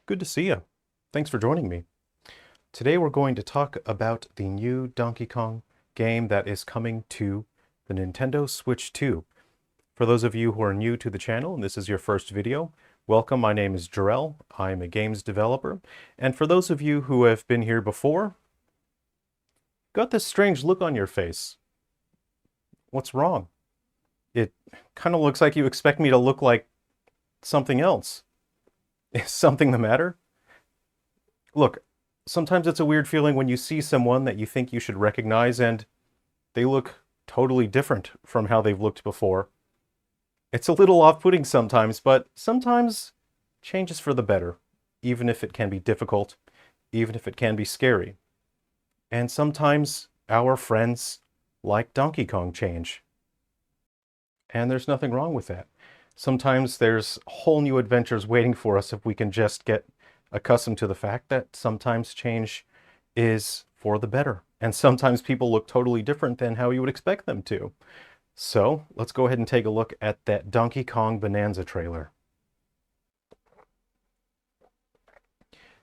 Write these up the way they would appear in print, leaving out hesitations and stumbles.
Good to see you. Thanks for joining me. Today we're going to talk about the new Donkey Kong game that is coming to the Nintendo Switch 2. For those of you who are new to the channel and this is your first video, welcome. My name is Jerrel. I'm a games developer. And for those of you who have been here before, got this strange look on your face. What's wrong? It kind of looks like you expect me to look like something else. Is something the matter? Look, sometimes it's a weird feeling when you see someone that you think you should recognize and they look totally different from how they've looked before. It's a little off-putting sometimes, but sometimes change is for the better, even if it can be difficult, even if it can be scary. And sometimes our friends like Donkey Kong change. And there's nothing wrong with that. Sometimes there's whole new adventures waiting for us if we can just get accustomed to the fact that sometimes change is for the better. And sometimes people look totally different than how you would expect them to. So let's go ahead and take a look at that Donkey Kong Bonanza trailer.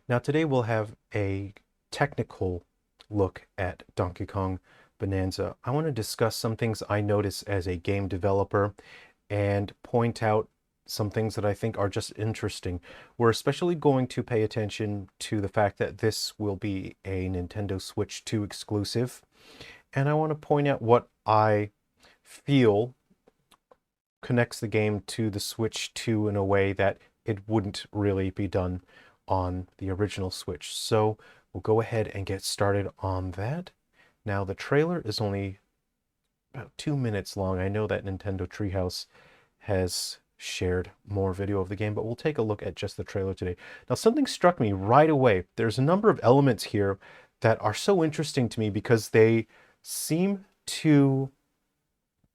Now today we'll have a technical look at Donkey Kong Bonanza. I want to discuss some things I notice as a game developer and point out some things that I think are just interesting. We're especially going to pay attention to the fact that this will be a Nintendo Switch 2 exclusive. And I want to point out what I feel connects the game to the Switch 2 in a way that it wouldn't really be done on the original Switch. So we'll go ahead and get started on that. Now the trailer is only about 2 minutes long. I know that Nintendo Treehouse has shared more video of the game, but we'll take a look at just the trailer today. Now, something struck me right away. There's a number of elements here that are so interesting to me because they seem to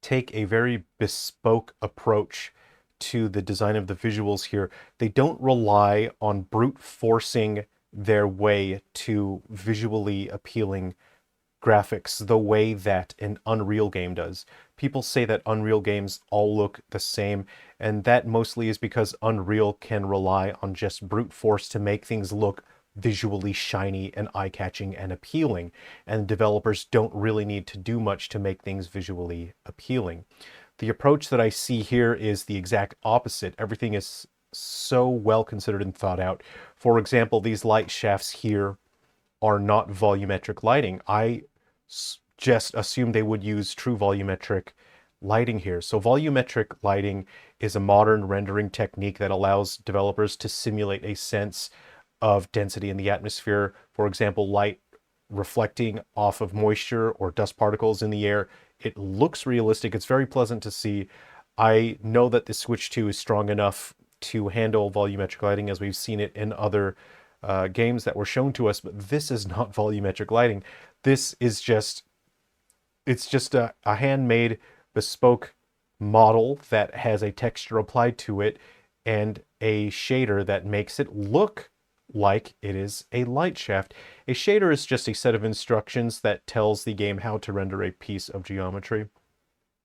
take a very bespoke approach to the design of the visuals here. They don't rely on brute forcing their way to visually appealing graphics the way that an Unreal game does. People say that Unreal games all look the same, and that mostly is because Unreal can rely on just brute force to make things look visually shiny and eye-catching and appealing, and developers don't really need to do much to make things visually appealing. The approach that I see here is the exact opposite. Everything is so well considered and thought out. For example, these light shafts here are not volumetric lighting. I just assumed they would use true volumetric lighting here. So volumetric lighting is a modern rendering technique that allows developers to simulate a sense of density in the atmosphere. For example, light reflecting off of moisture or dust particles in the air. It looks realistic. It's very pleasant to see. I know that the Switch 2 is strong enough to handle volumetric lighting as we've seen it in other games that were shown to us, but this is not volumetric lighting. This is just, it's just a handmade bespoke model that has a texture applied to it and a shader that makes it look like it is a light shaft. A shader is just a set of instructions that tells the game how to render a piece of geometry.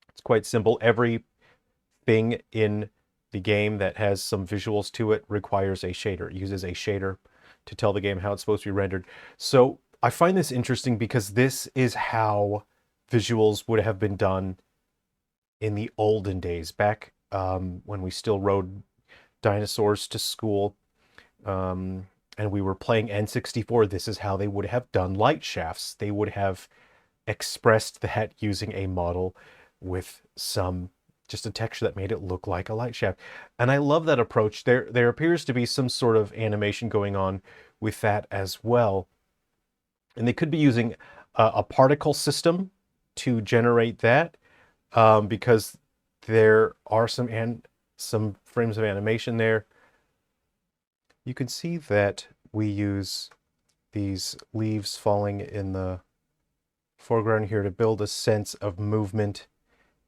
It's quite simple. Everything in the game that has some visuals to it requires a shader. It uses a shader to tell the game how it's supposed to be rendered. So I find this interesting because this is how visuals would have been done in the olden days, back when we still rode dinosaurs to school and we were playing N64. This is how they would have done light shafts. They would have expressed that using a model with just a texture that made it look like a light shaft. And I love that approach. There appears to be some sort of animation going on with that as well. And they could be using a particle system to generate that because there are some frames of animation there. You can see that we use these leaves falling in the foreground here to build a sense of movement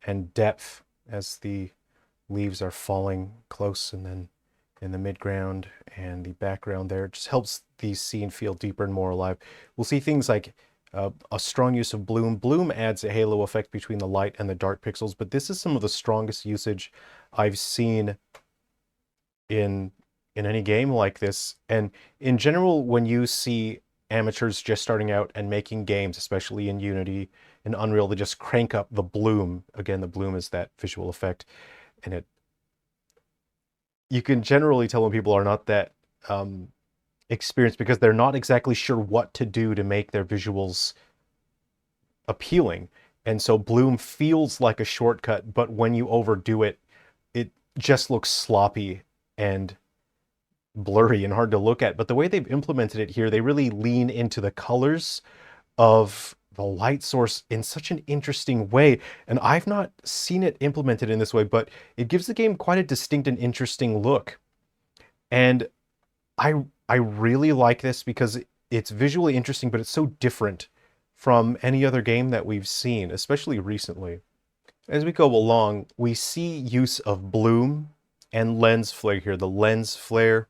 and depth as the leaves are falling close and then in the midground and the background there. It just helps the scene feel deeper and more alive. We'll see things like a strong use of bloom. Bloom adds a halo effect between the light and the dark pixels, but this is some of the strongest usage I've seen in in any game like this. And in general, when you see amateurs just starting out and making games, especially in Unity and Unreal, they just crank up the bloom. Again, the bloom is that visual effect, and it you can generally tell when people are not that experienced because they're not exactly sure what to do to make their visuals appealing. And so bloom feels like a shortcut, but when you overdo it, it just looks sloppy and blurry and hard to look at. But the way they've implemented it here, they really lean into the colors of the light source in such an interesting way. And I've not seen it implemented in this way, but it gives the game quite a distinct and interesting look. And I really like this because it's visually interesting, but it's so different from any other game that we've seen, especially recently. As we go along, we see use of bloom and lens flare here. The lens flare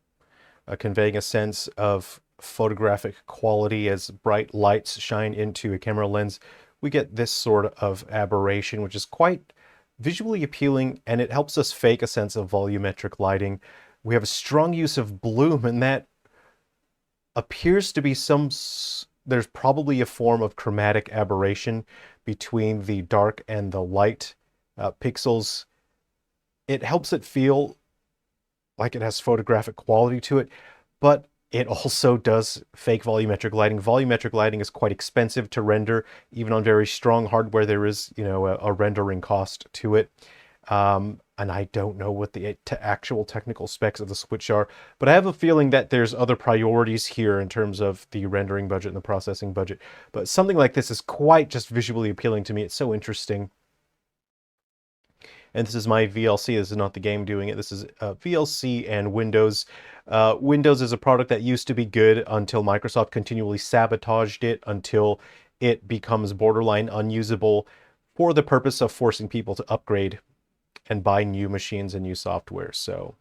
conveying a sense of photographic quality as bright lights shine into a camera lens. We get this sort of aberration, which is quite visually appealing, and it helps us fake a sense of volumetric lighting. We have a strong use of bloom, and that appears to be there's probably a form of chromatic aberration between the dark and the light pixels. It helps it feel like it has photographic quality to it, but it also does fake volumetric lighting. Volumetric lighting is quite expensive to render. Even on very strong hardware, there is, a rendering cost to it. And I don't know what the actual technical specs of the Switch are, but I have a feeling that there's other priorities here in terms of the rendering budget and the processing budget. But something like this is quite just visually appealing to me. It's so interesting. And this is my VLC. This is not the game doing it. This is VLC and Windows. Windows is a product that used to be good until Microsoft continually sabotaged it until it becomes borderline unusable for the purpose of forcing people to upgrade and buy new machines and new software. So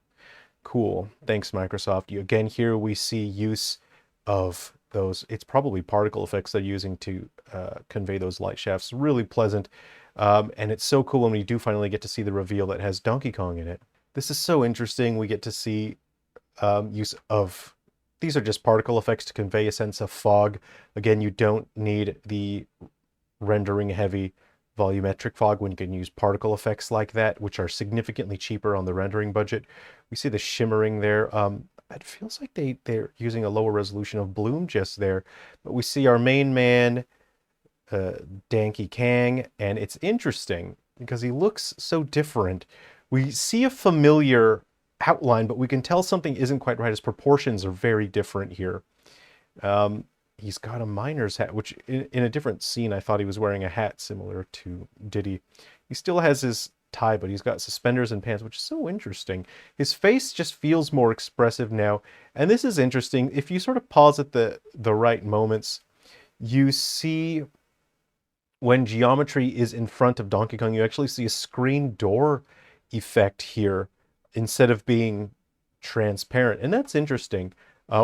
cool. Thanks, Microsoft. Again, here we see use of those. It's probably particle effects they're using to convey those light shafts. Really pleasant. And it's so cool when we do finally get to see the reveal that has Donkey Kong in it. This is so interesting. We get to see use of, these are just particle effects to convey a sense of fog. Again, you don't need the rendering heavy volumetric fog when you can use particle effects like that, which are significantly cheaper on the rendering budget. We see the shimmering there. It feels like they're using a lower resolution of bloom just there, but we see our main man, Donkey Kong, and it's interesting because he looks so different. We see a familiar outline, but we can tell something isn't quite right. His proportions are very different here. He's got a miner's hat, which in a different scene, I thought he was wearing a hat similar to Diddy. He still has his tie, but he's got suspenders and pants, which is so interesting. His face just feels more expressive now. And this is interesting. If you sort of pause at the right moments, you see when geometry is in front of Donkey Kong, you actually see a screen door effect here instead of being transparent. And that's interesting.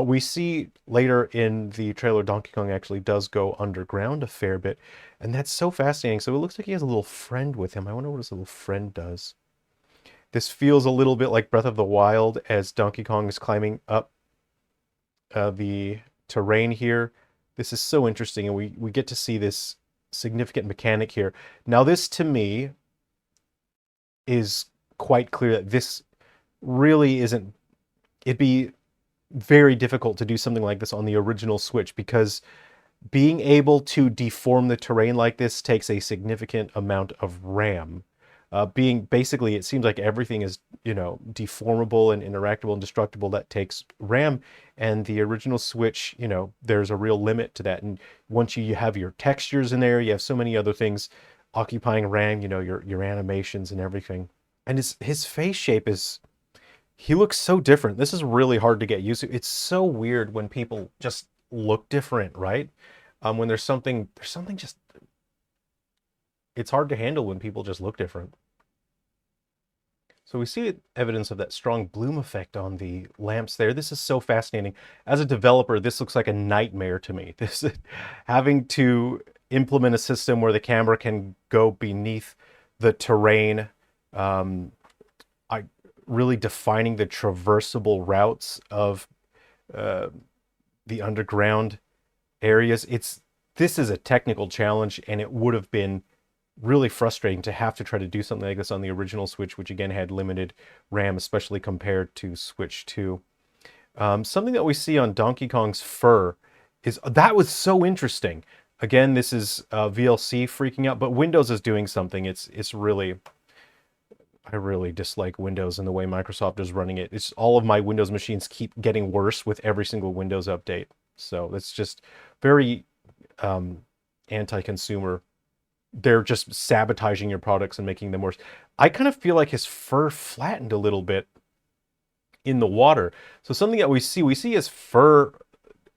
We see later in the trailer, Donkey Kong actually does go underground a fair bit. And that's so fascinating. So it looks like he has a little friend with him. I wonder what his little friend does. This feels a little bit like Breath of the Wild as Donkey Kong is climbing up the terrain here. This is so interesting. And we get to see this significant mechanic here. Now this to me is quite clear that this really isn't, it'd be very difficult to do something like this on the original Switch because being able to deform the terrain like this takes a significant amount of RAM. Basically, it seems like everything is, deformable and interactable and destructible. That takes RAM, and the original Switch, there's a real limit to that. And once you have your textures in there, you have so many other things occupying RAM, your animations and everything. And his face shape he looks so different. This is really hard to get used to. It's so weird when people just look different, right? When there's something just, it's hard to handle when people just look different. So we see evidence of that strong bloom effect on the lamps there. This is so fascinating. As a developer, this looks like a nightmare to me. This having to implement a system where the camera can go beneath the terrain. really defining the traversable routes of uh, the underground areas. This is a technical challenge, and it would have been really frustrating to have to try to do something like this on the original Switch, which again had limited RAM, especially compared to Switch 2. Something that we see on Donkey Kong's fur is that was so interesting. Again, this is VLC freaking out, but Windows is doing something. It's really, I really dislike Windows and the way Microsoft is running it. It's all of my Windows machines keep getting worse with every single Windows update. So it's just very anti-consumer. They're just sabotaging your products and making them worse. I kind of feel like his fur flattened a little bit in the water. So something that we see his fur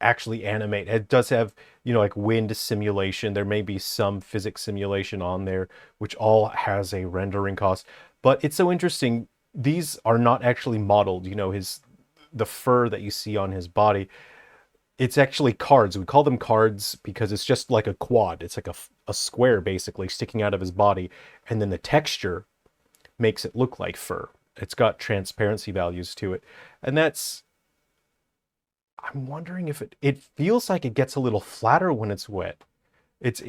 actually animate. It does have, like wind simulation. There may be some physics simulation on there, which all has a rendering cost. But it's so interesting. These are not actually modeled. The fur that you see on his body. It's actually cards. We call them cards because it's just like a quad. It's like a square basically sticking out of his body, and then the texture makes it look like fur. It's got transparency values to it, and I'm wondering if it feels like it gets a little flatter when it's wet.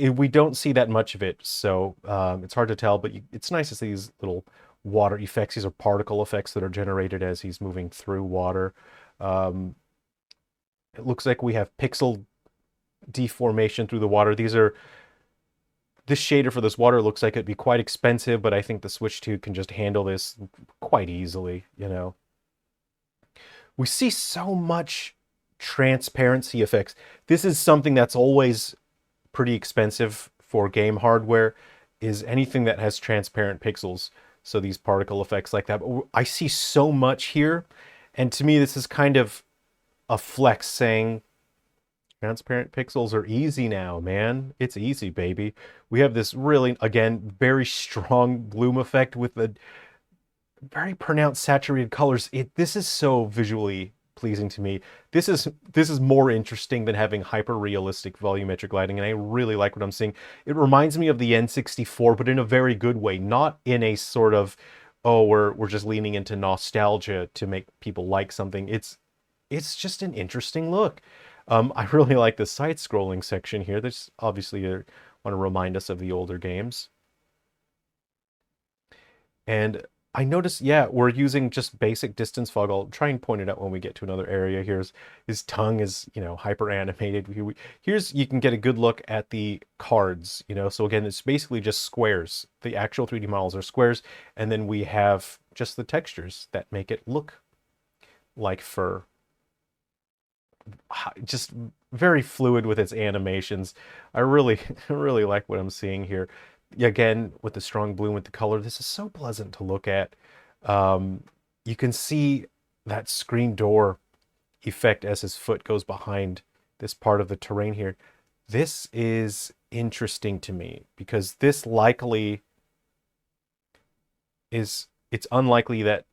We don't see that much of it, so it's hard to tell, but it's nice to see these little water effects. These are particle effects that are generated as he's moving through water. It looks like we have pixel deformation through the water. This shader for this water looks like it'd be quite expensive, but I think the Switch 2 can just handle this quite easily, We see so much transparency effects. This is something that's always pretty expensive for game hardware, is anything that has transparent pixels. So these particle effects like that. But I see so much here, and to me this is kind of a flex saying transparent pixels are easy now, man. It's easy, baby. We have this really, again, very strong bloom effect with the very pronounced saturated colors. This is so visually pleasing to me. This is more interesting than having hyper realistic volumetric lighting, and I really like what I'm seeing. It reminds me of the N64, but in a very good way, not in a sort of, oh, we're just leaning into nostalgia to make people like something. It's just an interesting look. I really like the side-scrolling section here. That's obviously want to remind us of the older games. And I noticed, yeah, we're using just basic distance fog. I'll try and point it out when we get to another area. His tongue is, hyper animated. You can get a good look at the cards, So again, it's basically just squares. The actual 3D models are squares, and then we have just the textures that make it look like fur. Just very fluid with its animations. I really, really like what I'm seeing here. Again, with the strong bloom with the color, this is so pleasant to look at. You can see that screen door effect as his foot goes behind this part of the terrain here. This is interesting to me because this likely it's unlikely that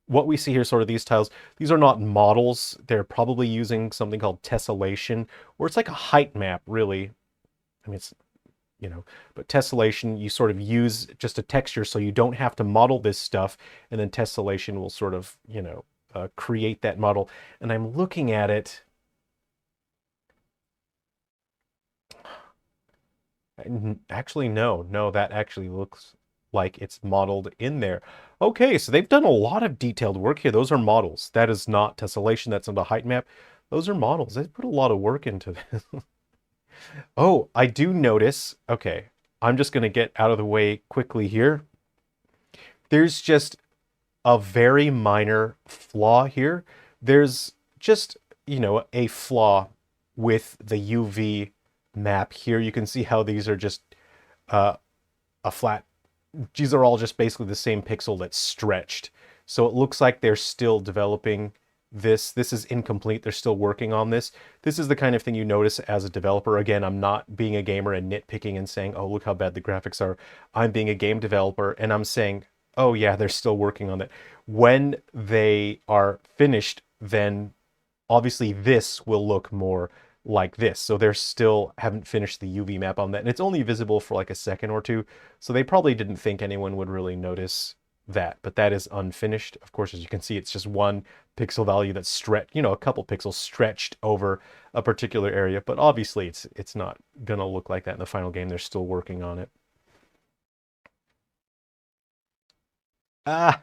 what we see here, sort of these tiles, these are not models. They're probably using something called tessellation, or it's like a height map, really. I mean, it's, but tessellation, you sort of use just a texture so you don't have to model this stuff, and then tessellation will sort of, create that model. And I'm looking at it. Actually, no, that actually looks like it's modeled in there. Okay, so they've done a lot of detailed work here. Those are models. That is not tessellation. That's not a height map. Those are models. They put a lot of work into this. Oh, I do notice. Okay, I'm just going to get out of the way quickly here. There's just a very minor flaw here. There's just, a flaw with the UV map here. You can see how these are just a flat. These are all just basically the same pixel that's stretched. So it looks like they're still developing this. This is incomplete. They're still working on this. This is the kind of thing you notice as a developer. Again, I'm not being a gamer and nitpicking and saying, oh, look how bad the graphics are. I'm being a game developer and I'm saying, oh yeah, they're still working on that. When they are finished, then obviously this will look more like this. So they're still haven't finished the UV map on that. And it's only visible for like a second or two. So they probably didn't think anyone would really notice that, but that is unfinished. Of course, as you can see, it's just one pixel value that's stretched, a couple pixels stretched over a particular area, but obviously it's not gonna look like that in the final game. They're still working on it. Ah,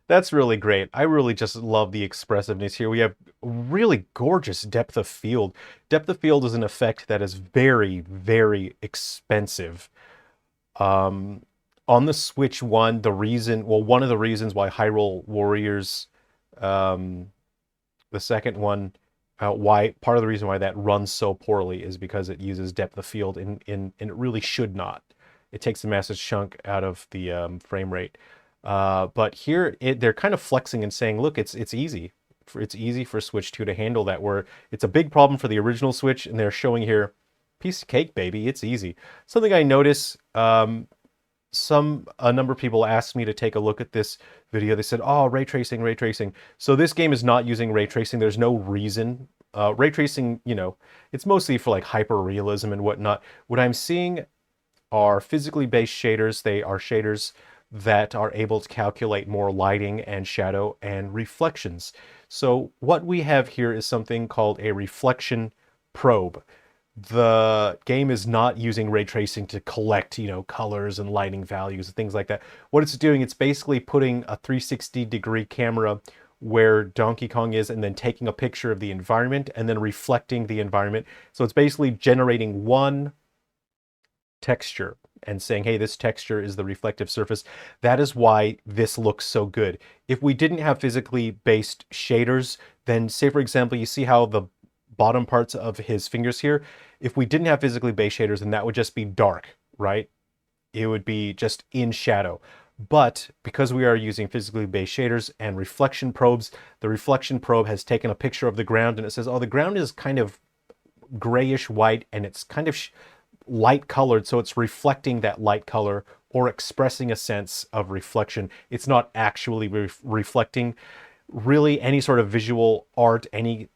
that's really great. I really just love the expressiveness here. We have really gorgeous depth of field. Depth of field is an effect that is very, very expensive. On the Switch One, one of the reasons why Hyrule Warriors, um, the second one, why part of the reason why that runs so poorly is because it uses depth of field and it really should not. It takes a massive chunk out of the frame rate. But here they're kind of flexing and saying, look, it's easy. It's easy for Switch 2 to handle that, where it's a big problem for the original Switch, and they're showing here, piece of cake, baby, it's easy. Something I notice, a number of people asked me to take a look at this video. They said, oh, ray tracing, ray tracing. So this game is not using ray tracing. There's no reason. Ray tracing, it's mostly for like hyper realism and whatnot. What I'm seeing are physically based shaders. They are shaders that are able to calculate more lighting and shadow and reflections. So what we have here is something called a reflection probe. The game is not using ray tracing to collect, colors and lighting values and things like that. What it's doing, it's basically putting a 360-degree camera where Donkey Kong is and then taking a picture of the environment and then reflecting the environment. So it's basically generating one texture and saying, hey, this texture is the reflective surface. That is why this looks so good. If we didn't have physically based shaders, then say, for example, you see how the bottom parts of his fingers here, if we didn't have physically based shaders, then that would just be dark, right? It would be just in shadow. But because we are using physically based shaders and reflection probes, the reflection probe has taken a picture of the ground and it says, oh, the ground is kind of grayish white and it's kind of light colored, so it's reflecting that light color or expressing a sense of reflection. It's not actually reflecting. Really, any sort of visual art, any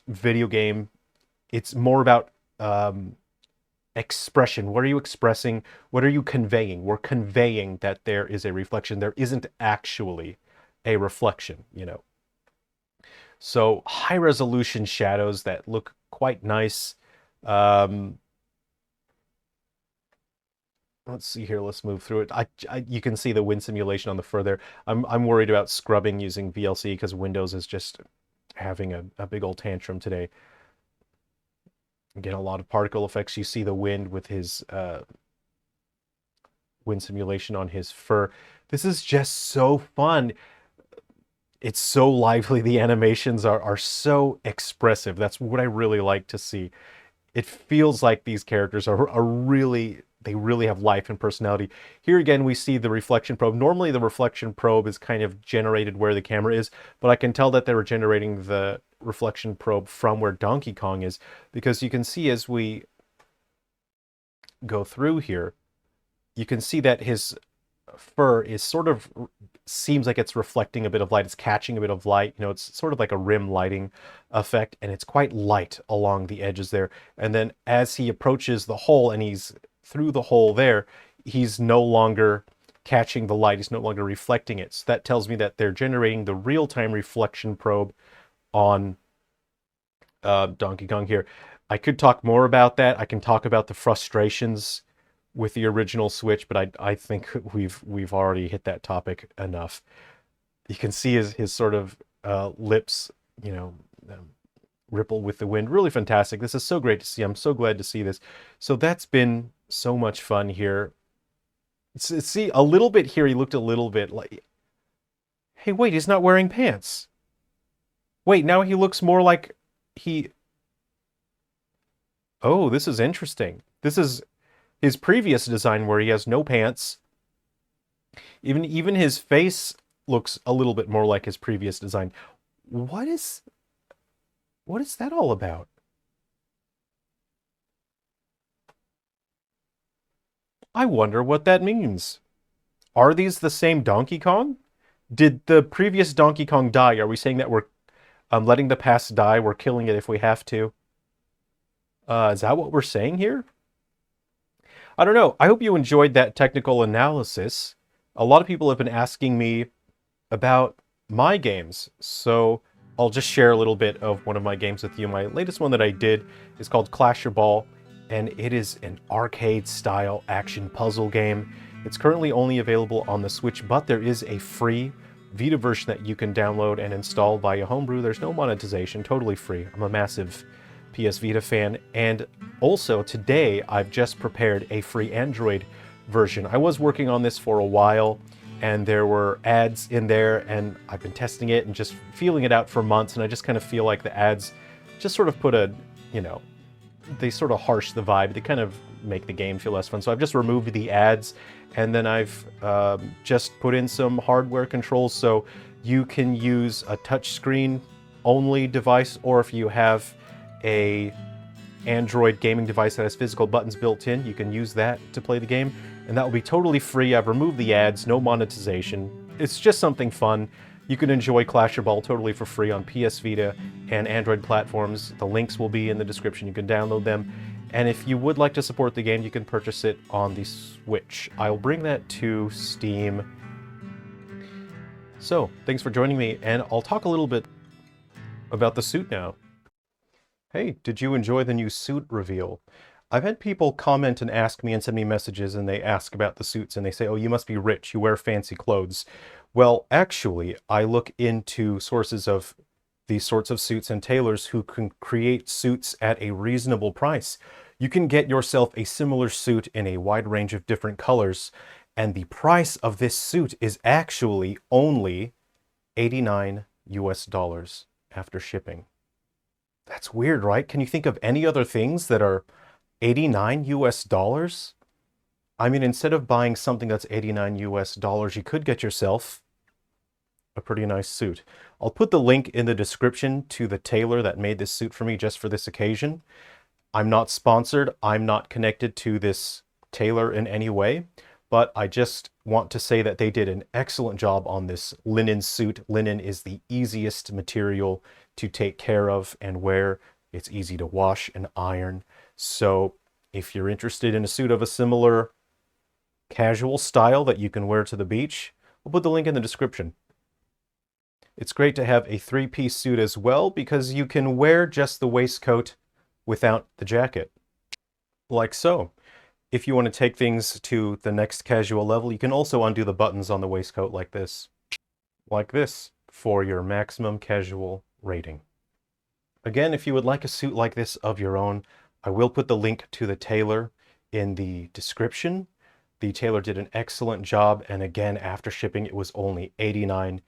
video game, it's more about expression. What are you expressing? What are you conveying? We're conveying that there is a reflection. There isn't actually a reflection, So high resolution shadows that look quite nice. Let's see here. Let's move through it. You can see the wind simulation on the further. I'm worried about scrubbing using VLC because Windows is just having a big old tantrum today. Again, a lot of particle effects. You see the wind with his wind simulation on his fur. This is just so fun. It's so lively. The animations are so expressive. That's what I really like to see. It feels like these characters are really, they really have life and personality. Here again, we see the reflection probe. Normally the reflection probe is kind of generated where the camera is, but I can tell that they were generating the reflection probe from where Donkey Kong is, because you can see as we go through here, you can see that his fur is sort of, seems like it's reflecting a bit of light. It's catching a bit of light. It's sort of like a rim lighting effect, and it's quite light along the edges there. And then as he approaches the hole and he's through the hole there, he's no longer catching the light. He's no longer reflecting it. So that tells me that they're generating the real-time reflection probe on Donkey Kong here. I could talk more about that. I can talk about the frustrations with the original Switch, but I think we've already hit that topic enough. You can see his sort of lips, ripple with the wind. Really fantastic. This is so great to see. I'm so glad to see this. So that's been so much fun here. See, a little bit here, he looked a little bit like, hey, wait, he's not wearing pants. Wait, now he looks more like oh, this is interesting. This is his previous design where he has no pants. Even his face looks a little bit more like his previous design. What is that all about? I wonder what that means. Are these the same Donkey Kong? Did the previous Donkey Kong die? Are we saying that we're letting the past die? We're killing it if we have to? Is that what we're saying here? I don't know. I hope you enjoyed that technical analysis. A lot of people have been asking me about my games, so I'll just share a little bit of one of my games with you. My latest one that I did is called Clash Your Ball, and it is an arcade-style action puzzle game. It's currently only available on the Switch, but there is a free Vita version that you can download and install via Homebrew. There's no monetization, totally free. I'm a massive PS Vita fan, and also today I've just prepared a free Android version. I was working on this for a while, and there were ads in there, and I've been testing it and just feeling it out for months, and I just kind of feel like the ads just sort of put a, they sort of harsh the vibe. They kind of make the game feel less fun. So I've just removed the ads, and then I've just put in some hardware controls, so you can use a touchscreen only device, or if you have a Android gaming device that has physical buttons built in, you can use that to play the game, and that will be totally free. I've removed the ads, no monetization. It's just something fun. You can enjoy Clash Your Ball totally for free on PS Vita and Android platforms. The links will be in the description. You can download them. And if you would like to support the game, you can purchase it on the Switch. I'll bring that to Steam. So, thanks for joining me, and I'll talk a little bit about the suit now. Hey, did you enjoy the new suit reveal? I've had people comment and ask me and send me messages, and they ask about the suits, and they say, oh, you must be rich, you wear fancy clothes. Well, actually, I look into sources of these sorts of suits and tailors who can create suits at a reasonable price. You can get yourself a similar suit in a wide range of different colors, and the price of this suit is actually only $89 after shipping. That's weird, right? Can you think of any other things that are $89? I mean, instead of buying something that's $89, you could get yourself a pretty nice suit. I'll put the link in the description to the tailor that made this suit for me just for this occasion. I'm not sponsored. I'm not connected to this tailor in any way, but I just want to say that they did an excellent job on this linen suit. Linen is the easiest material to take care of and wear. It's easy to wash and iron. So if you're interested in a suit of a similar casual style that you can wear to the beach, I'll put the link in the description. It's great to have a three-piece suit as well, because you can wear just the waistcoat without the jacket, like so. If you want to take things to the next casual level, you can also undo the buttons on the waistcoat like this, for your maximum casual rating. Again, if you would like a suit like this of your own, I will put the link to the tailor in the description. The tailor did an excellent job, and again, after shipping, it was only $89.